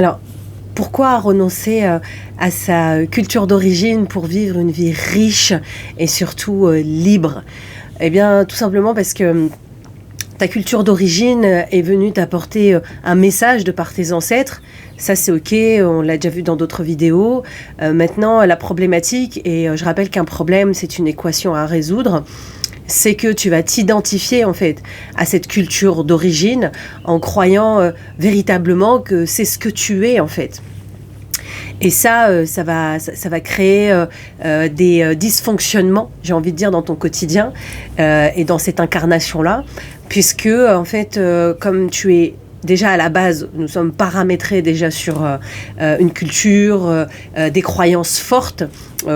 Alors, pourquoi renoncer à sa culture d'origine pour vivre une vie riche et surtout libre? Eh bien, tout simplement parce que ta culture d'origine est venue t'apporter un message de par tes ancêtres. Ça, c'est OK, on l'a déjà vu dans d'autres vidéos. Maintenant, la problématique, et je rappelle qu'un problème, c'est une équation à résoudre, c'est que tu vas t'identifier en fait à cette culture d'origine en croyant véritablement que c'est ce que tu es en fait. Et ça va créer des dysfonctionnements, j'ai envie de dire, dans ton quotidien et dans cette incarnation-là, puisque en fait, comme tu es déjà à la base, nous sommes paramétrés déjà sur une culture, des croyances fortes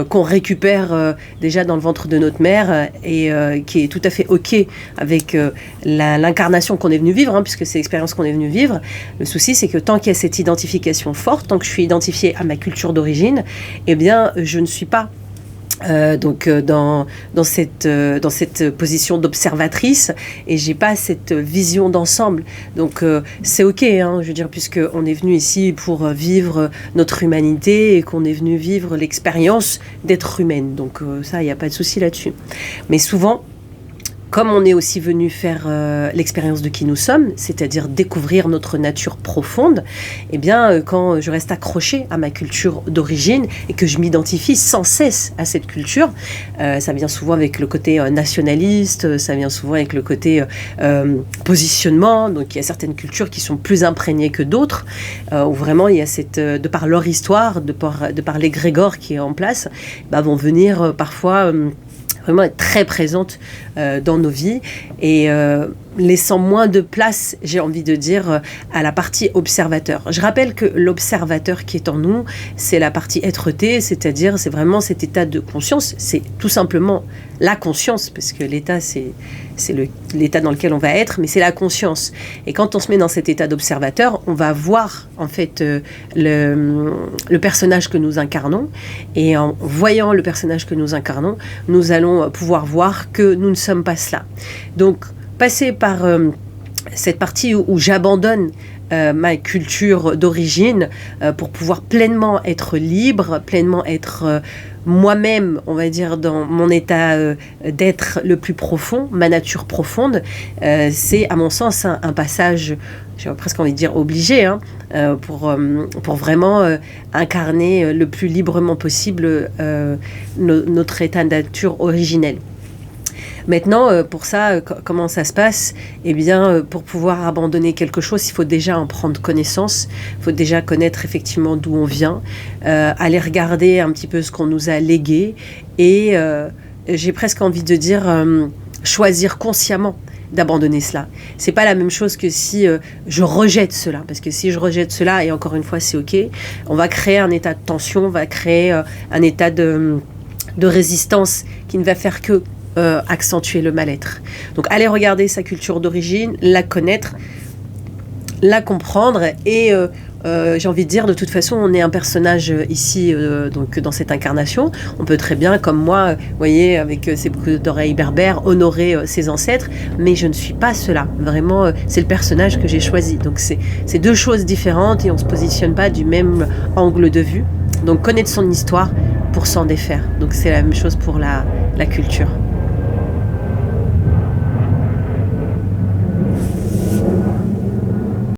qu'on récupère déjà dans le ventre de notre mère et qui est tout à fait OK avec l'incarnation qu'on est venu vivre, puisque c'est l'expérience qu'on est venu vivre. Le souci, c'est que tant qu'il y a cette identification forte, tant que je suis identifiée à ma culture d'origine, eh bien, je ne suis pas dans cette position d'observatrice et j'ai pas cette vision d'ensemble. Donc c'est OK, je veux dire, puisqu'on est venu ici pour vivre notre humanité et qu'on est venu vivre l'expérience d'être humaine. Donc ça, il n'y a pas de souci là-dessus. Mais souvent, comme on est aussi venu faire l'expérience de qui nous sommes, c'est-à-dire découvrir notre nature profonde, eh bien, quand je reste accrochée à ma culture d'origine et que je m'identifie sans cesse à cette culture, ça vient souvent avec le côté nationaliste, ça vient souvent avec le côté positionnement. Donc, il y a certaines cultures qui sont plus imprégnées que d'autres, où vraiment, il y a de par leur histoire, de par l'égrégore qui est en place, vont venir parfois vraiment être très présente dans nos vies et laissant moins de place, j'ai envie de dire, à la partie observateur. Je rappelle que l'observateur qui est en nous, c'est la partie être-té, c'est-à-dire c'est vraiment cet état de conscience, c'est tout simplement la conscience, parce que l'état, c'est l'état dans lequel on va être, mais c'est la conscience. Et quand on se met dans cet état d'observateur, on va voir en fait le personnage que nous incarnons, et en voyant le personnage que nous incarnons, nous allons pouvoir voir que nous ne sommes pas cela. Donc, passer par cette partie où j'abandonne ma culture d'origine pour pouvoir pleinement être libre, pleinement être moi-même, on va dire, dans mon état d'être le plus profond, ma nature profonde, c'est à mon sens un passage, j'ai presque envie de dire obligé, pour vraiment incarner le plus librement possible notre état de nature originel. Maintenant, pour ça, comment ça se passe ? Eh bien, pour pouvoir abandonner quelque chose, il faut déjà en prendre connaissance. Il faut déjà connaître effectivement d'où on vient, aller regarder un petit peu ce qu'on nous a légué et j'ai presque envie de dire choisir consciemment d'abandonner cela. C'est pas la même chose que si je rejette cela, parce que si je rejette cela, et encore une fois c'est OK, on va créer un état de tension, on va créer un état de résistance qui ne va faire que accentuer le mal-être. Donc aller regarder sa culture d'origine, la connaître, la comprendre et j'ai envie de dire, de toute façon, on est un personnage ici, donc dans cette incarnation. On peut très bien, comme moi, vous voyez, avec ses boucles d'oreilles berbères, honorer ses ancêtres, mais je ne suis pas cela. Vraiment, c'est le personnage que j'ai choisi. Donc c'est deux choses différentes et on ne se positionne pas du même angle de vue. Donc connaître son histoire pour s'en défaire. Donc c'est la même chose pour la culture.